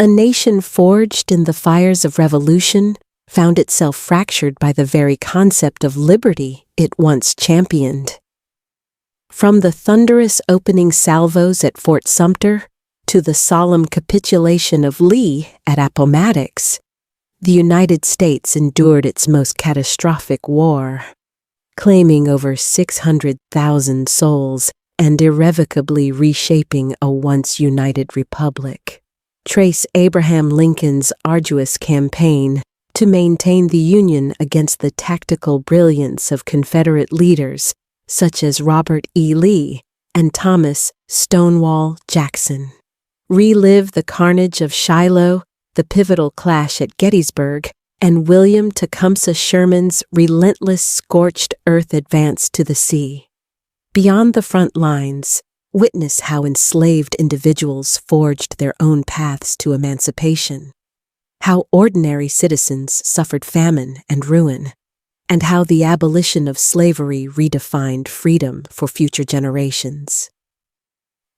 A nation forged in the fires of revolution found itself fractured by the very concept of liberty it once championed. From the thunderous opening salvos at Fort Sumter to the solemn capitulation of Lee at Appomattox, the United States endured its most catastrophic war, claiming over 600,000 souls and irrevocably reshaping a once united republic. Trace Abraham Lincoln's arduous campaign to maintain the Union against the tactical brilliance of Confederate leaders such as Robert E. Lee and Thomas "Stonewall" Jackson. Relive the carnage of Shiloh, the pivotal clash at Gettysburg, and William Tecumseh Sherman's relentless scorched earth advance to the sea. Beyond the front lines, witness how enslaved individuals forged their own paths to emancipation, how ordinary citizens suffered famine and ruin, and how the abolition of slavery redefined freedom for future generations.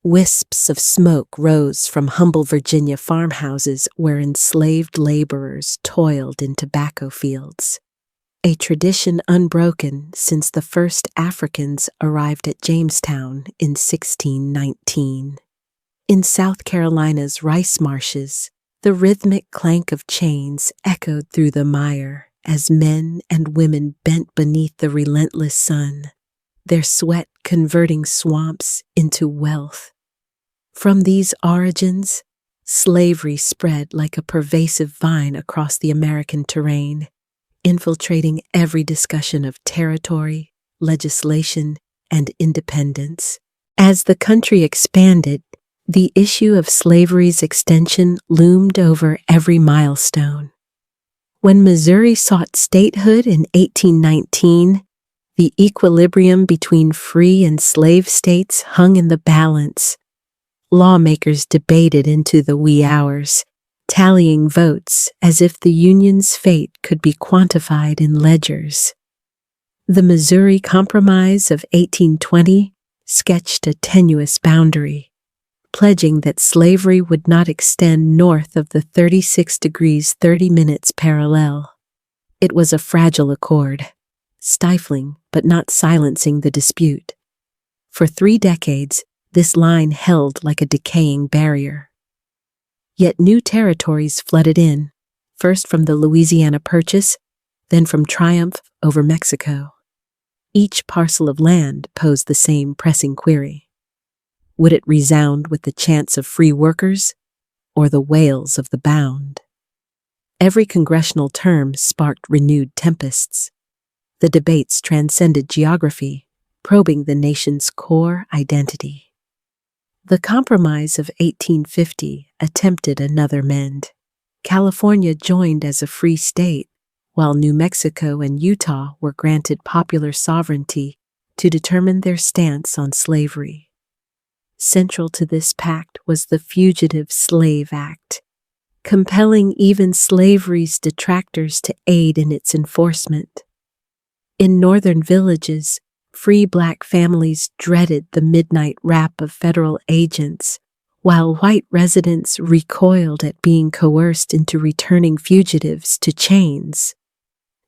Wisps of smoke rose from humble Virginia farmhouses where enslaved laborers toiled in tobacco fields, a tradition unbroken since the first Africans arrived at Jamestown in 1619. In South Carolina's rice marshes, the rhythmic clank of chains echoed through the mire as men and women bent beneath the relentless sun, their sweat converting swamps into wealth. From these origins, slavery spread like a pervasive vine across the American terrain, infiltrating every discussion of territory, legislation, and independence. As the country expanded, the issue of slavery's extension loomed over every milestone. When Missouri sought statehood in 1819, the equilibrium between free and slave states hung in the balance. Lawmakers debated into the wee hours, tallying votes as if the Union's fate could be quantified in ledgers. The Missouri Compromise of 1820 sketched a tenuous boundary, pledging that slavery would not extend north of the 36 degrees 30 minutes parallel. It was a fragile accord, stifling but not silencing the dispute. For 3 decades, this line held like a decaying barrier. Yet new territories flooded in, first from the Louisiana Purchase, then from triumph over Mexico. Each parcel of land posed the same pressing query. Would it resound with the chants of free workers or the wails of the bound? Every congressional term sparked renewed tempests. The debates transcended geography, probing the nation's core identity. The Compromise of 1850 attempted another mend. California joined as a free state, while New Mexico and Utah were granted popular sovereignty to determine their stance on slavery. Central to this pact was the Fugitive Slave Act, compelling even slavery's detractors to aid in its enforcement. In northern villages, free black families dreaded the midnight rap of federal agents, while white residents recoiled at being coerced into returning fugitives to chains.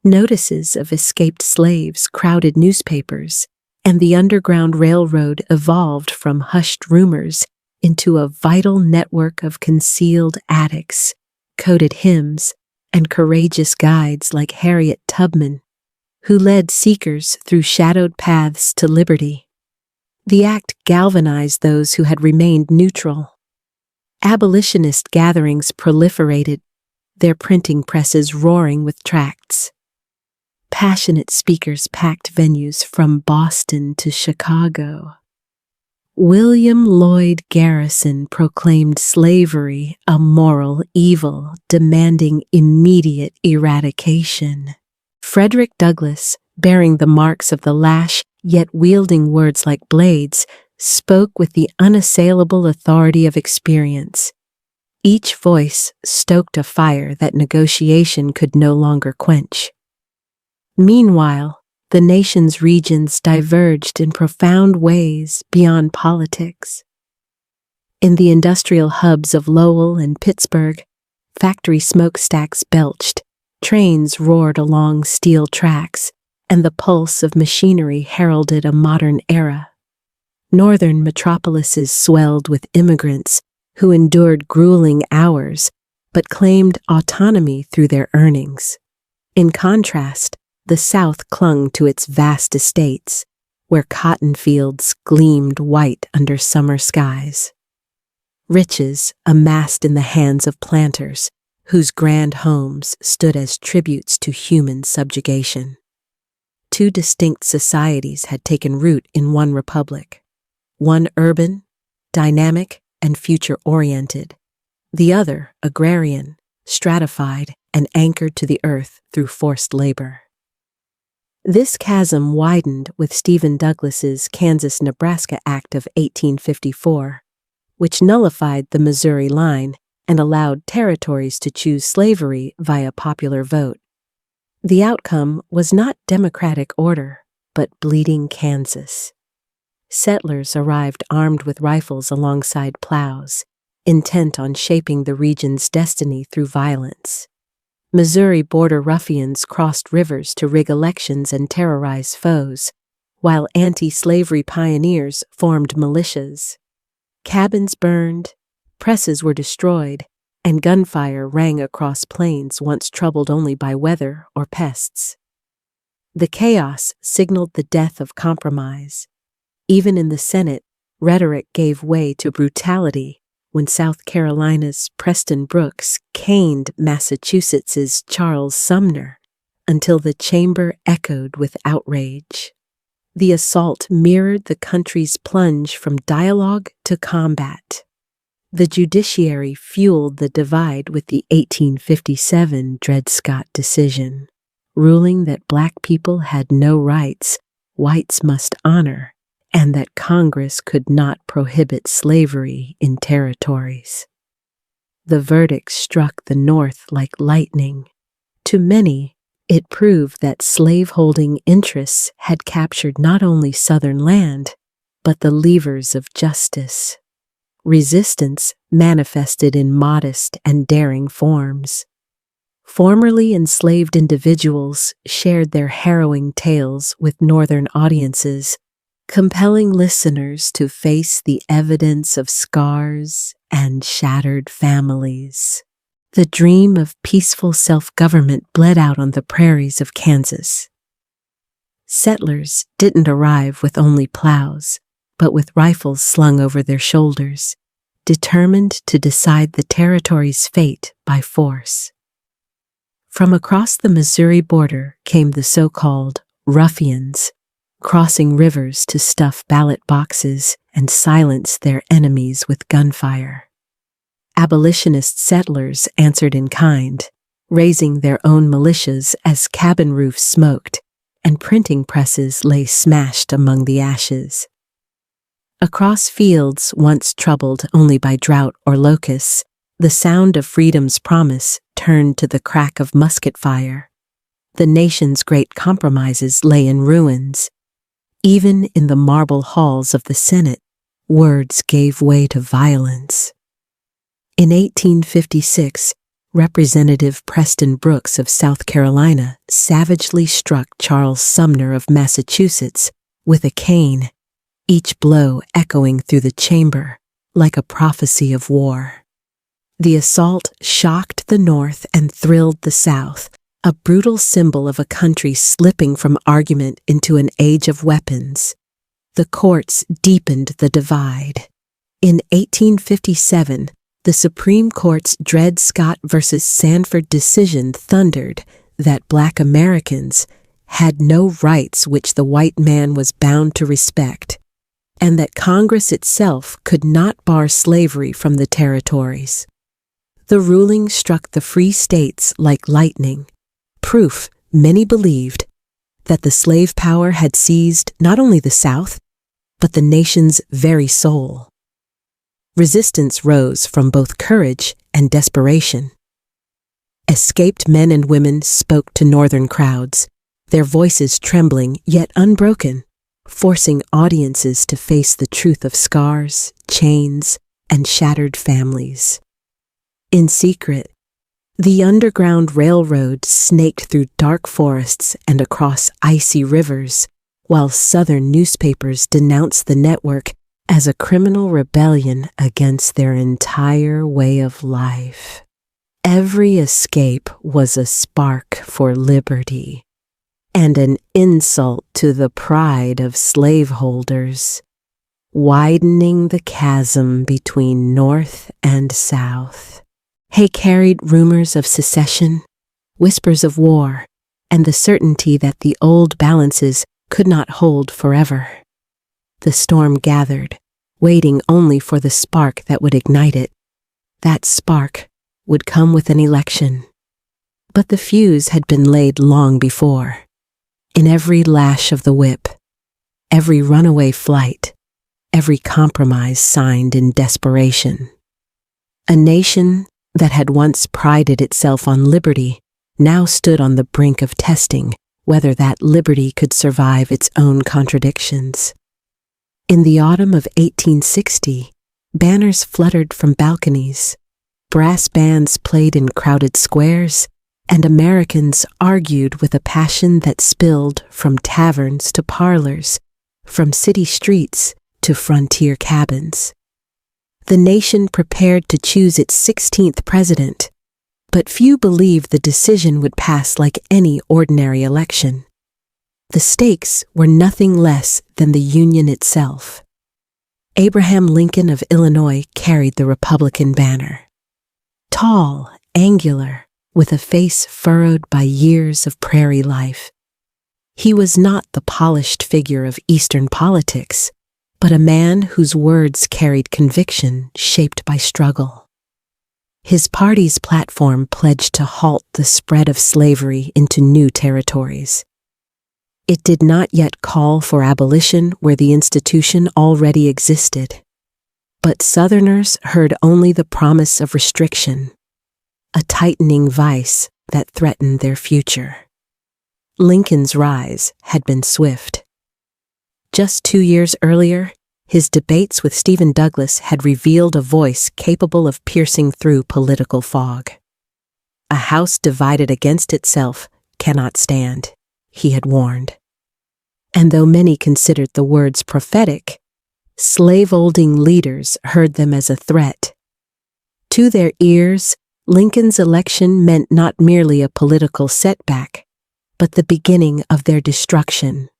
Notices of escaped slaves crowded newspapers, and the Underground Railroad evolved from hushed rumors into a vital network of concealed attics, coded hymns, and courageous guides like Harriet Tubman, who led seekers through shadowed paths to liberty. The act galvanized those who had remained neutral. Abolitionist gatherings proliferated, their printing presses roaring with tracts. Passionate speakers packed venues from Boston to Chicago. William Lloyd Garrison proclaimed slavery a moral evil demanding immediate eradication. Frederick Douglass, bearing the marks of the lash yet wielding words like blades, spoke with the unassailable authority of experience. Each voice stoked a fire that negotiation could no longer quench. Meanwhile, the nation's regions diverged in profound ways beyond politics. In the industrial hubs of Lowell and Pittsburgh, factory smokestacks belched, trains roared along steel tracks, and the pulse of machinery heralded a modern era. Northern metropolises swelled with immigrants who endured grueling hours but claimed autonomy through their earnings. In contrast, the South clung to its vast estates, where cotton fields gleamed white under summer skies. Riches amassed in the hands of planters, whose grand homes stood as tributes to human subjugation. Two distinct societies had taken root in one republic, one urban, dynamic, and future-oriented, the other agrarian, stratified, and anchored to the earth through forced labor. This chasm widened with Stephen Douglas's Kansas-Nebraska Act of 1854, which nullified the Missouri Line and allowed territories to choose slavery via popular vote. The outcome was not democratic order, but bleeding Kansas. Settlers arrived armed with rifles alongside plows, intent on shaping the region's destiny through violence. Missouri border ruffians crossed rivers to rig elections and terrorize foes, while anti-slavery pioneers formed militias. Cabins burned, presses were destroyed, and gunfire rang across plains once troubled only by weather or pests. The chaos signaled the death of compromise. Even in the Senate, rhetoric gave way to brutality when South Carolina's Preston Brooks caned Massachusetts's Charles Sumner until the chamber echoed with outrage. The assault mirrored the country's plunge from dialogue to combat. The judiciary fueled the divide with the 1857 Dred Scott decision, ruling that black people had no rights whites must honor, and that Congress could not prohibit slavery in territories. The verdict struck the North like lightning. To many, it proved that slaveholding interests had captured not only Southern land, but the levers of justice. Resistance manifested in modest and daring forms. Formerly enslaved individuals shared their harrowing tales with Northern audiences, compelling listeners to face the evidence of scars and shattered families. The dream of peaceful self-government bled out on the prairies of Kansas. Settlers didn't arrive with only plows, but with rifles slung over their shoulders, determined to decide the territory's fate by force. From across the Missouri border came the so-called ruffians, crossing rivers to stuff ballot boxes and silence their enemies with gunfire. Abolitionist settlers answered in kind, raising their own militias as cabin roofs smoked and printing presses lay smashed among the ashes. Across fields once troubled only by drought or locusts, the sound of freedom's promise turned to the crack of musket fire. The nation's great compromises lay in ruins. Even in the marble halls of the Senate, words gave way to violence. In 1856, Representative Preston Brooks of South Carolina savagely struck Charles Sumner of Massachusetts with a cane, each blow echoing through the chamber like a prophecy of war. The assault shocked the North and thrilled the South, a brutal symbol of a country slipping from argument into an age of weapons. The courts deepened the divide. In 1857, the Supreme Court's Dred Scott v. Sanford decision thundered that Black Americans had no rights which the white man was bound to respect, and that Congress itself could not bar slavery from the territories. The ruling struck the free states like lightning, proof, many believed, that the slave power had seized not only the South, but the nation's very soul. Resistance rose from both courage and desperation. Escaped men and women spoke to Northern crowds, their voices trembling yet unbroken, forcing audiences to face the truth of scars, chains, and shattered families. In secret, the Underground Railroad snaked through dark forests and across icy rivers, while Southern newspapers denounced the network as a criminal rebellion against their entire way of life. Every escape was a spark for liberty and an insult to the pride of slaveholders, widening the chasm between North and South. Hay carried rumors of secession, whispers of war, and the certainty that the old balances could not hold forever. The storm gathered, waiting only for the spark that would ignite it. That spark would come with an election. But the fuse had been laid long before. In every lash of the whip, every runaway flight, every compromise signed in desperation. A nation that had once prided itself on liberty now stood on the brink of testing whether that liberty could survive its own contradictions. In the autumn of 1860, banners fluttered from balconies, brass bands played in crowded squares, and Americans argued with a passion that spilled from taverns to parlors, from city streets to frontier cabins. The nation prepared to choose its 16th president, but few believed the decision would pass like any ordinary election. The stakes were nothing less than the Union itself. Abraham Lincoln of Illinois carried the Republican banner. Tall, angular, with a face furrowed by years of prairie life. He was not the polished figure of Eastern politics, but a man whose words carried conviction shaped by struggle. His party's platform pledged to halt the spread of slavery into new territories. It did not yet call for abolition where the institution already existed. But Southerners heard only the promise of restriction, a tightening vice that threatened their future. Lincoln's rise had been swift. Just 2 years earlier, his debates with Stephen Douglas had revealed a voice capable of piercing through political fog. A house divided against itself cannot stand, he had warned. And though many considered the words prophetic, slave-holding leaders heard them as a threat. To their ears, Lincoln's election meant not merely a political setback, but the beginning of their destruction.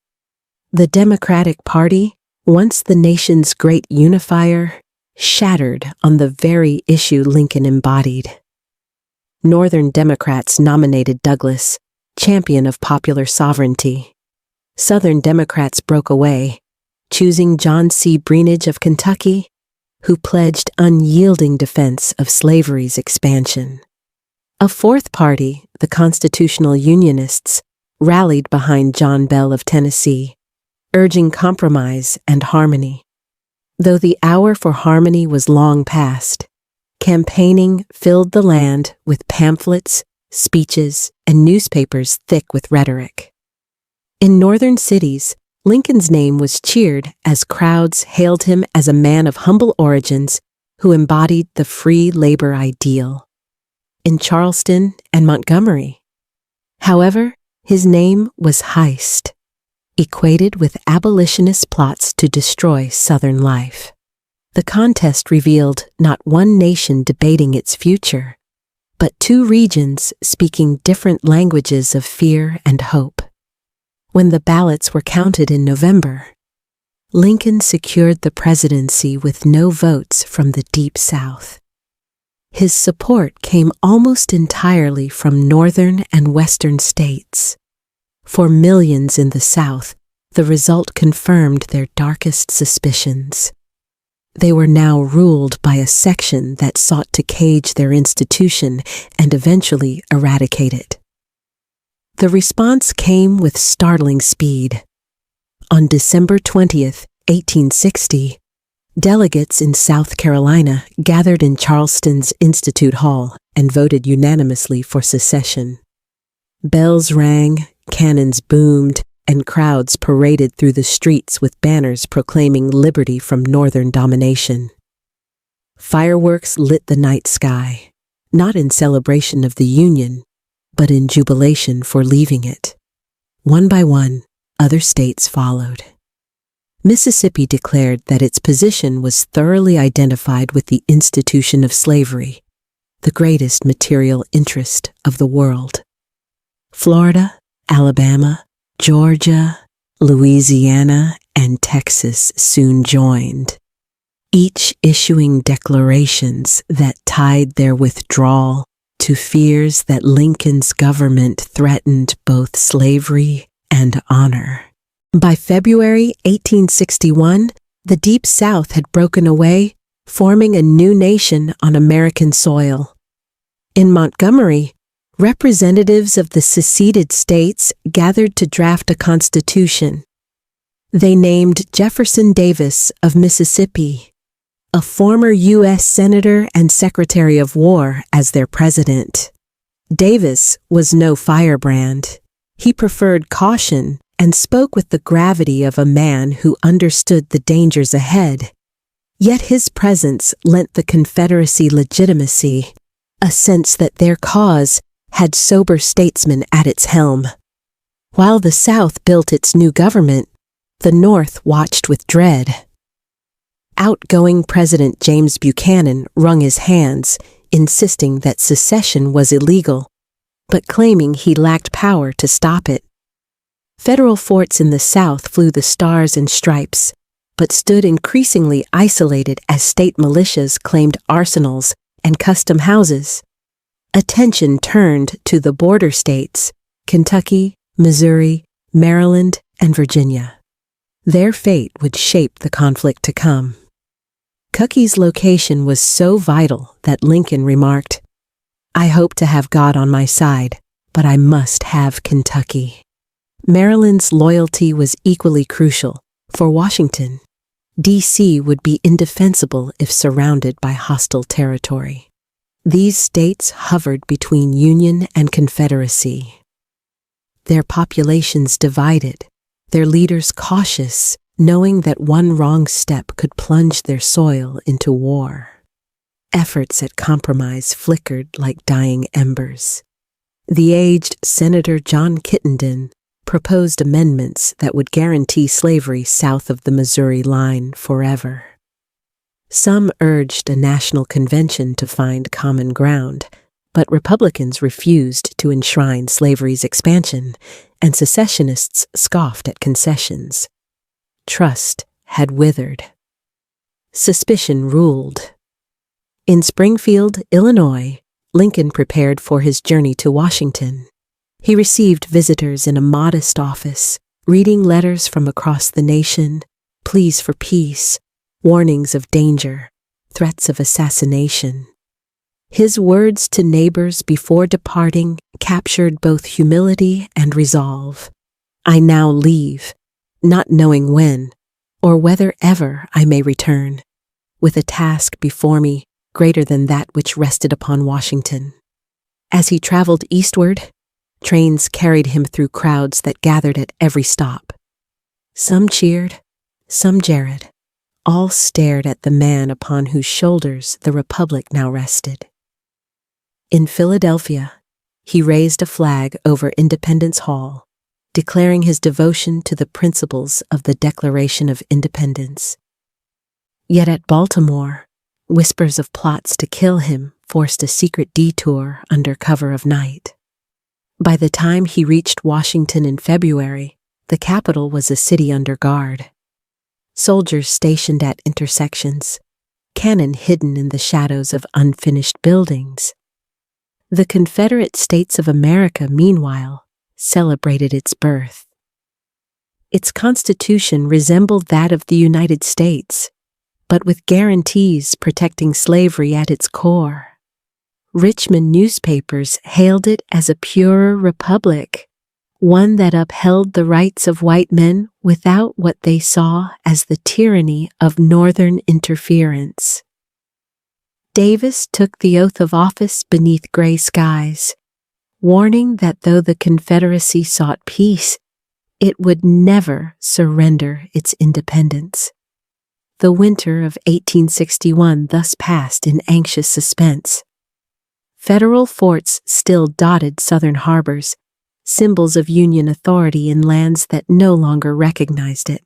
The Democratic Party, once the nation's great unifier, shattered on the very issue Lincoln embodied. Northern Democrats nominated Douglas, champion of popular sovereignty. Southern Democrats broke away, choosing John C. Breenidge of Kentucky, who pledged unyielding defense of slavery's expansion. A fourth party, the Constitutional Unionists, rallied behind John Bell of Tennessee, urging compromise and harmony. Though the hour for harmony was long past, campaigning filled the land with pamphlets, speeches, and newspapers thick with rhetoric. In northern cities, Lincoln's name was cheered as crowds hailed him as a man of humble origins who embodied the free labor ideal. In Charleston and Montgomery, however, his name was Heist, equated with abolitionist plots to destroy Southern life. The contest revealed not one nation debating its future, but two regions speaking different languages of fear and hope. When the ballots were counted in November, Lincoln secured the presidency with no votes from the Deep South. His support came almost entirely from northern and western states. For millions in the South, the result confirmed their darkest suspicions. They were now ruled by a section that sought to cage their institution and eventually eradicate it. The response came with startling speed. On December 20th, 1860, delegates in South Carolina gathered in Charleston's Institute Hall and voted unanimously for secession. Bells rang, cannons boomed, and crowds paraded through the streets with banners proclaiming liberty from Northern domination. Fireworks lit the night sky, not in celebration of the Union, but in jubilation for leaving it. One by one, other states followed. Mississippi declared that its position was thoroughly identified with the institution of slavery, the greatest material interest of the world. Florida, Alabama, Georgia, Louisiana, and Texas soon joined, each issuing declarations that tied their withdrawal to fears that Lincoln's government threatened both slavery and honor. By February 1861, the Deep South had broken away, forming a new nation on American soil. In Montgomery, representatives of the seceded states gathered to draft a constitution. They named Jefferson Davis of Mississippi, a former U.S. Senator and Secretary of War, as their president. Davis was no firebrand. He preferred caution and spoke with the gravity of a man who understood the dangers ahead. Yet his presence lent the Confederacy legitimacy, a sense that their cause had sober statesmen at its helm. While the South built its new government, the North watched with dread. Outgoing President James Buchanan wrung his hands, insisting that secession was illegal, but claiming he lacked power to stop it. Federal forts in the South flew the stars and stripes, but stood increasingly isolated as state militias claimed arsenals and custom houses. Attention turned to the border states, Kentucky, Missouri, Maryland, and Virginia. Their fate would shape the conflict to come. Kentucky's location was so vital that Lincoln remarked, "I hope to have God on my side, but I must have Kentucky." Maryland's loyalty was equally crucial. For Washington, D.C. would be indefensible if surrounded by hostile territory. These states hovered between Union and Confederacy. Their populations divided, their leaders cautious, knowing that one wrong step could plunge their soil into war. Efforts at compromise flickered like dying embers. The aged Senator John Crittenden proposed amendments that would guarantee slavery south of the Missouri line forever. Some urged a national convention to find common ground, but Republicans refused to enshrine slavery's expansion, and secessionists scoffed at concessions. Trust had withered. Suspicion ruled. In Springfield, Illinois, Lincoln prepared for his journey to Washington. He received visitors in a modest office, reading letters from across the nation, pleas for peace, warnings of danger, threats of assassination. His words to neighbors before departing captured both humility and resolve. "I now leave, not knowing when, or whether ever I may return, with a task before me greater than that which rested upon Washington." As he traveled eastward, trains carried him through crowds that gathered at every stop. Some cheered, some jeered. All stared at the man upon whose shoulders the Republic now rested. In Philadelphia, he raised a flag over Independence Hall, declaring his devotion to the principles of the Declaration of Independence. Yet at Baltimore, whispers of plots to kill him forced a secret detour under cover of night. By the time he reached Washington in February, the capital was a city under guard. Soldiers stationed at intersections, cannon hidden in the shadows of unfinished buildings. The Confederate States of America, meanwhile, celebrated its birth. Its constitution resembled that of the United States, but with guarantees protecting slavery at its core. Richmond newspapers hailed it as a pure republic, one that upheld the rights of white men without what they saw as the tyranny of Northern interference. Davis took the oath of office beneath gray skies, warning that though the Confederacy sought peace, it would never surrender its independence. The winter of 1861 thus passed in anxious suspense. Federal forts still dotted southern harbors, symbols of Union authority in lands that no longer recognized it.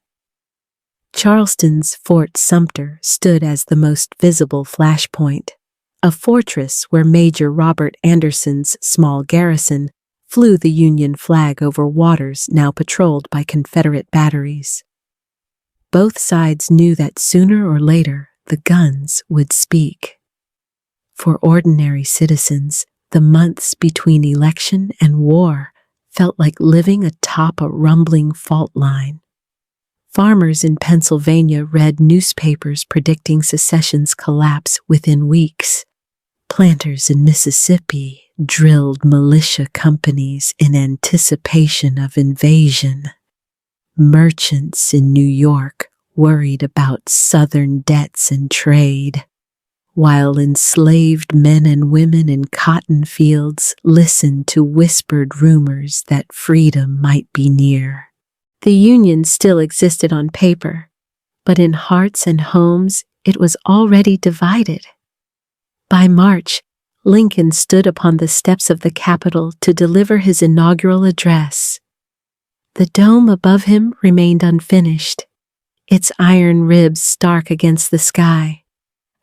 Charleston's Fort Sumter stood as the most visible flashpoint, a fortress where Major Robert Anderson's small garrison flew the Union flag over waters now patrolled by Confederate batteries. Both sides knew that sooner or later the guns would speak. For ordinary citizens, the months between election and war felt like living atop a rumbling fault line. Farmers in Pennsylvania read newspapers predicting secession's collapse within weeks. Planters in Mississippi drilled militia companies in anticipation of invasion. Merchants in New York worried about Southern debts and trade, while enslaved men and women in cotton fields listened to whispered rumors that freedom might be near. The Union still existed on paper, but in hearts and homes it was already divided. By March, Lincoln stood upon the steps of the Capitol to deliver his inaugural address. The dome above him remained unfinished, its iron ribs stark against the sky,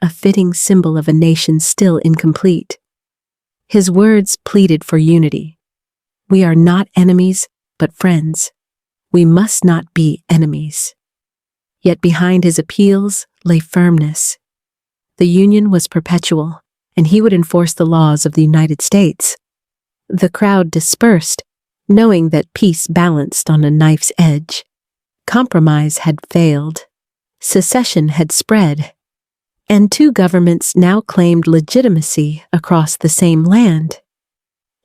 a fitting symbol of a nation still incomplete. His words pleaded for unity. We are not enemies, but friends. We must not be enemies. Yet behind his appeals lay firmness. The Union was perpetual, and he would enforce the laws of the United States. The crowd dispersed, knowing that peace balanced on a knife's edge. Compromise had failed. Secession had spread. And two governments now claimed legitimacy across the same land.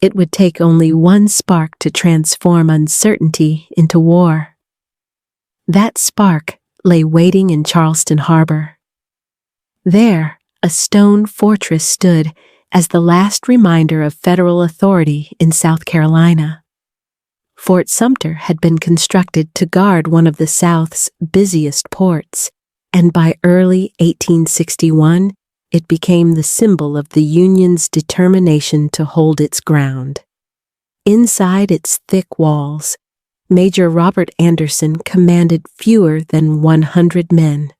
It would take only one spark to transform uncertainty into war. That spark lay waiting in Charleston Harbor. There, a stone fortress stood as the last reminder of federal authority in South Carolina. Fort Sumter had been constructed to guard one of the South's busiest ports, and by early 1861, it became the symbol of the Union's determination to hold its ground. Inside its thick walls, Major Robert Anderson commanded fewer than 100 men.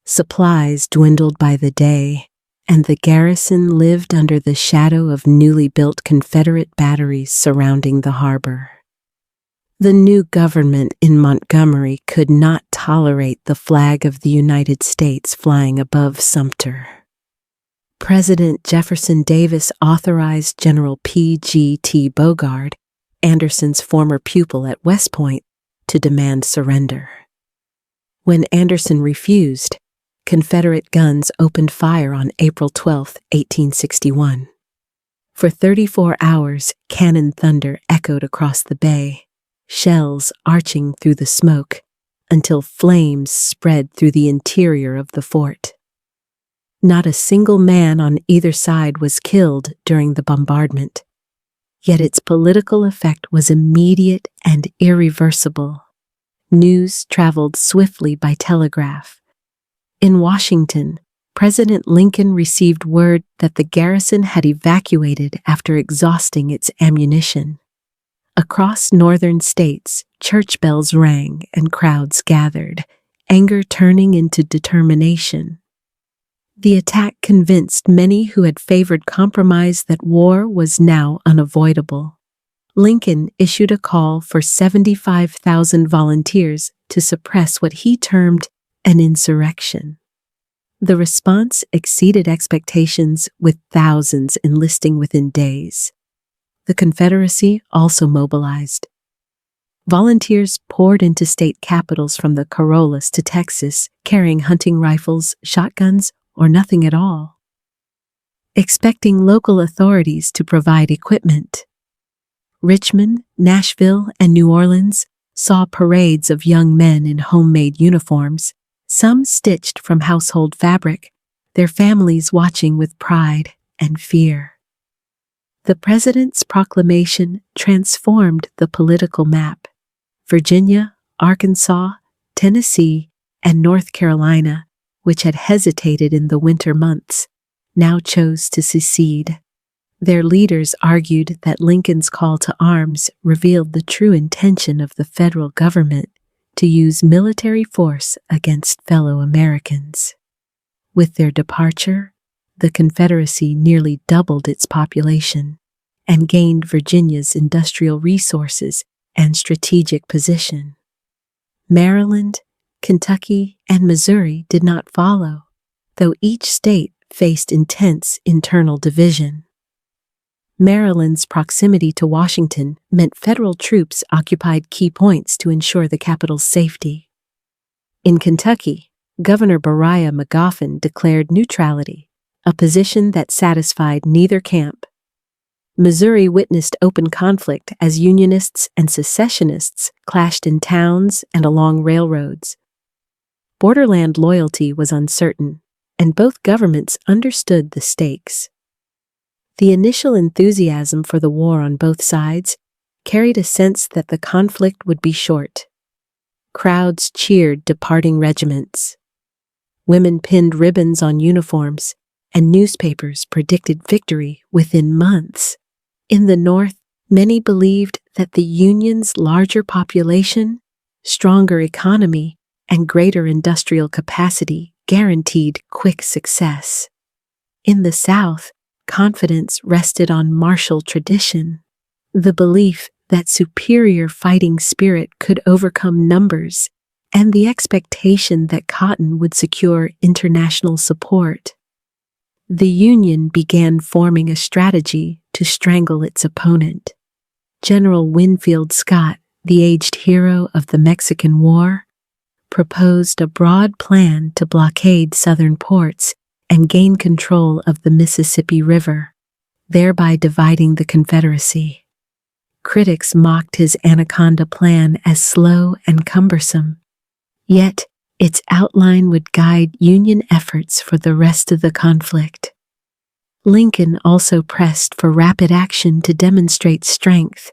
Supplies dwindled by the day, and the garrison lived under the shadow of newly built Confederate batteries surrounding the harbor. The new government in Montgomery could not tolerate the flag of the United States flying above Sumter. President Jefferson Davis authorized General P.G.T. Bogard, Anderson's former pupil at West Point, to demand surrender. When Anderson refused, Confederate guns opened fire on April 12, 1861. For 34 hours, cannon thunder echoed across the bay, shells arching through the smoke, until flames spread through the interior of the fort. Not a single man on either side was killed during the bombardment, yet its political effect was immediate and irreversible. News traveled swiftly by telegraph. In Washington, President Lincoln received word that the garrison had evacuated after exhausting its ammunition. Across northern states, church bells rang and crowds gathered, anger turning into determination. The attack convinced many who had favored compromise that war was now unavoidable. Lincoln issued a call for 75,000 volunteers to suppress what he termed an insurrection. The response exceeded expectations, with thousands enlisting within days. The Confederacy also mobilized. Volunteers poured into state capitals from the Corollas to Texas, carrying hunting rifles, shotguns, or nothing at all, expecting local authorities to provide equipment. Richmond, Nashville, and New Orleans saw parades of young men in homemade uniforms, some stitched from household fabric, their families watching with pride and fear. The president's proclamation transformed the political map. Virginia, Arkansas, Tennessee, and North Carolina which had hesitated in the winter months, now chose to secede. Their leaders argued that Lincoln's call to arms revealed the true intention of the federal government to use military force against fellow Americans. With their departure, the Confederacy nearly doubled its population and gained Virginia's industrial resources and strategic position. Maryland, Kentucky, and Missouri did not follow, though each state faced intense internal division. Maryland's proximity to Washington meant federal troops occupied key points to ensure the capital's safety. In Kentucky, Governor Beriah Magoffin declared neutrality, a position that satisfied neither camp. Missouri witnessed open conflict as Unionists and secessionists clashed in towns and along railroads. Borderland loyalty was uncertain, and both governments understood the stakes. The initial enthusiasm for the war on both sides carried a sense that the conflict would be short. Crowds cheered departing regiments. Women pinned ribbons on uniforms, and newspapers predicted victory within months. In the North, many believed that the Union's larger population, stronger economy, and greater industrial capacity guaranteed quick success. In the South, confidence rested on martial tradition, the belief that superior fighting spirit could overcome numbers, and the expectation that cotton would secure international support. The Union began forming a strategy to strangle its opponent. General Winfield Scott, the aged hero of the Mexican War, proposed a broad plan to blockade southern ports and gain control of the Mississippi River, thereby dividing the Confederacy. Critics mocked his Anaconda plan as slow and cumbersome, yet its outline would guide Union efforts for the rest of the conflict. Lincoln also pressed for rapid action to demonstrate strength,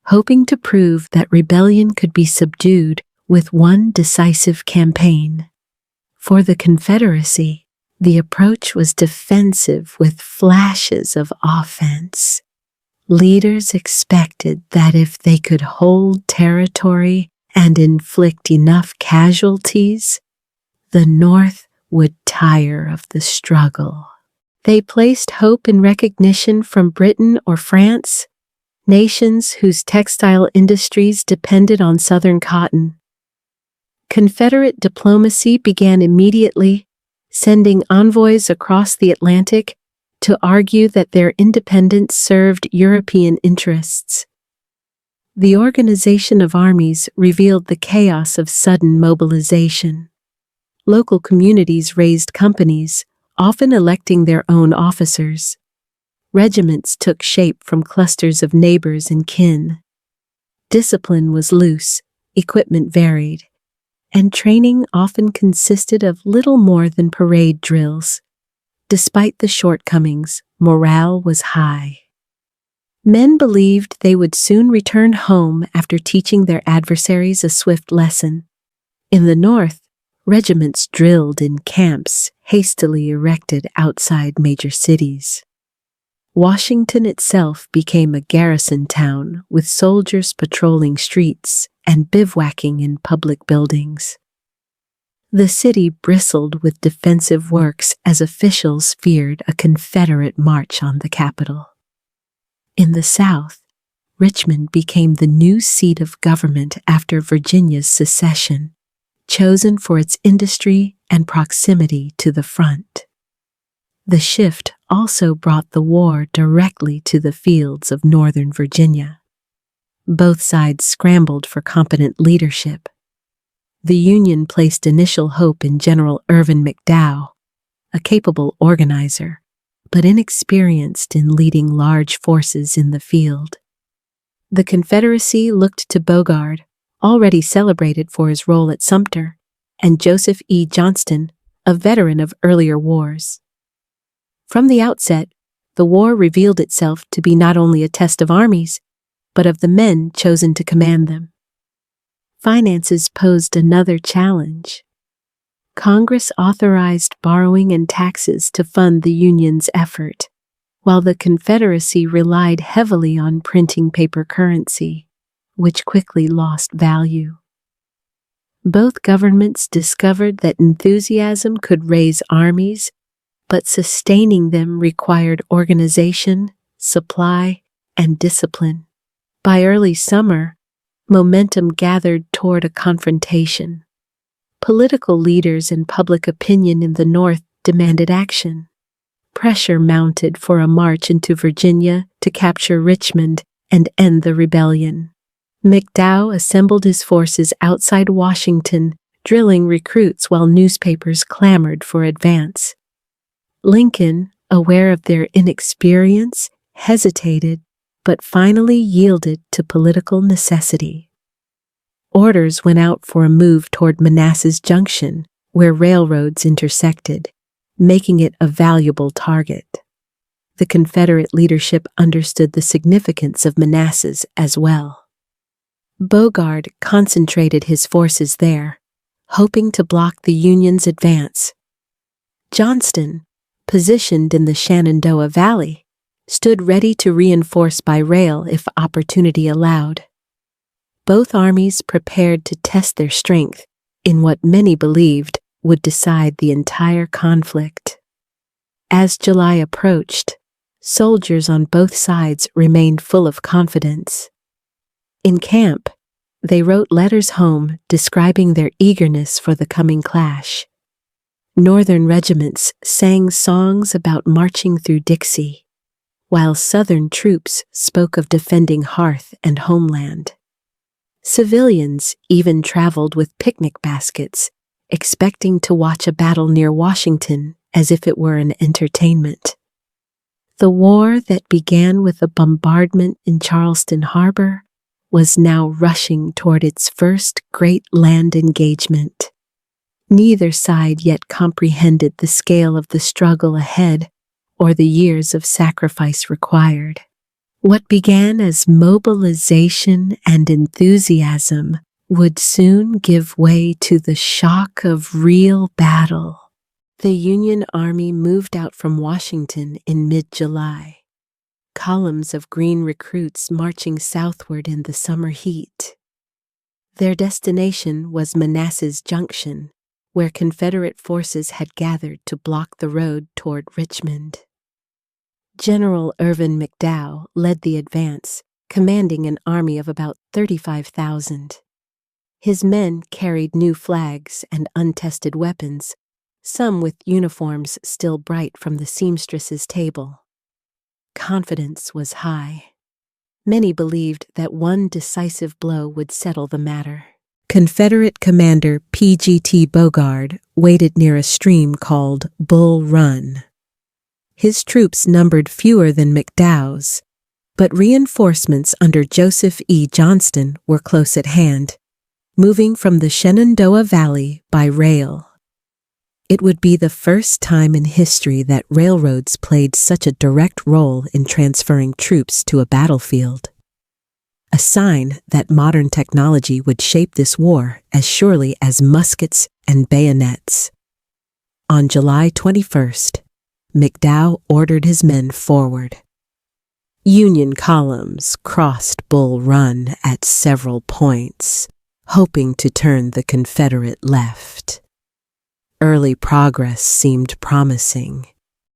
hoping to prove that rebellion could be subdued with one decisive campaign. For the Confederacy, the approach was defensive with flashes of offense. Leaders expected that if they could hold territory and inflict enough casualties, the North would tire of the struggle. They placed hope in recognition from Britain or France, nations whose textile industries depended on Southern cotton. Confederate diplomacy began immediately, sending envoys across the Atlantic to argue that their independence served European interests. The organization of armies revealed the chaos of sudden mobilization. Local communities raised companies, often electing their own officers. Regiments took shape from clusters of neighbors and kin. Discipline was loose, equipment varied, and training often consisted of little more than parade drills. Despite the shortcomings, morale was high. Men believed they would soon return home after teaching their adversaries a swift lesson. In the North, regiments drilled in camps hastily erected outside major cities. Washington itself became a garrison town with soldiers patrolling streets and bivouacking in public buildings. The city bristled with defensive works as officials feared a Confederate march on the capital. In the South, Richmond became the new seat of government after Virginia's secession, chosen for its industry and proximity to the front. The shift also brought the war directly to the fields of Northern Virginia. Both sides scrambled for competent leadership. The Union placed initial hope in General Irvin McDowell, a capable organizer, but inexperienced in leading large forces in the field. The Confederacy looked to Beauregard, already celebrated for his role at Sumter, and Joseph E. Johnston, a veteran of earlier wars. From the outset, the war revealed itself to be not only a test of armies, but of the men chosen to command them. Finances posed another challenge. Congress authorized borrowing and taxes to fund the Union's effort, while the Confederacy relied heavily on printing paper currency, which quickly lost value. Both governments discovered that enthusiasm could raise armies, but sustaining them required organization, supply, and discipline. By early summer, momentum gathered toward a confrontation. Political leaders and public opinion in the North demanded action. Pressure mounted for a march into Virginia to capture Richmond and end the rebellion. McDowell assembled his forces outside Washington, drilling recruits while newspapers clamored for advance. Lincoln, aware of their inexperience, hesitated, but finally yielded to political necessity. Orders went out for a move toward Manassas Junction, where railroads intersected, making it a valuable target. The Confederate leadership understood the significance of Manassas as well. Beauregard concentrated his forces there, hoping to block the Union's advance. Johnston, positioned in the Shenandoah Valley, stood ready to reinforce by rail if opportunity allowed. Both armies prepared to test their strength in what many believed would decide the entire conflict. As July approached, soldiers on both sides remained full of confidence. In camp, they wrote letters home describing their eagerness for the coming clash. Northern regiments sang songs about marching through Dixie, while Southern troops spoke of defending hearth and homeland. Civilians even traveled with picnic baskets, expecting to watch a battle near Washington as if it were an entertainment. The war that began with a bombardment in Charleston Harbor was now rushing toward its first great land engagement. Neither side yet comprehended the scale of the struggle ahead or the years of sacrifice required. What began as mobilization and enthusiasm would soon give way to the shock of real battle. The Union Army moved out from Washington in mid-July. Columns of green recruits marching southward in the summer heat. Their destination was Manassas Junction, where Confederate forces had gathered to block the road toward Richmond. General Irvin McDowell led the advance, commanding an army of about 35,000. His men carried new flags and untested weapons, some with uniforms still bright from the seamstress's table. Confidence was high. Many believed that one decisive blow would settle the matter. Confederate Commander P.G.T. Beauregard waited near a stream called Bull Run. His troops numbered fewer than McDowell's, but reinforcements under Joseph E. Johnston were close at hand, moving from the Shenandoah Valley by rail. It would be the first time in history that railroads played such a direct role in transferring troops to a battlefield. A sign that modern technology would shape this war as surely as muskets and bayonets. On July 21st, McDowell ordered his men forward. Union columns crossed Bull Run at several points, hoping to turn the Confederate left. Early progress seemed promising.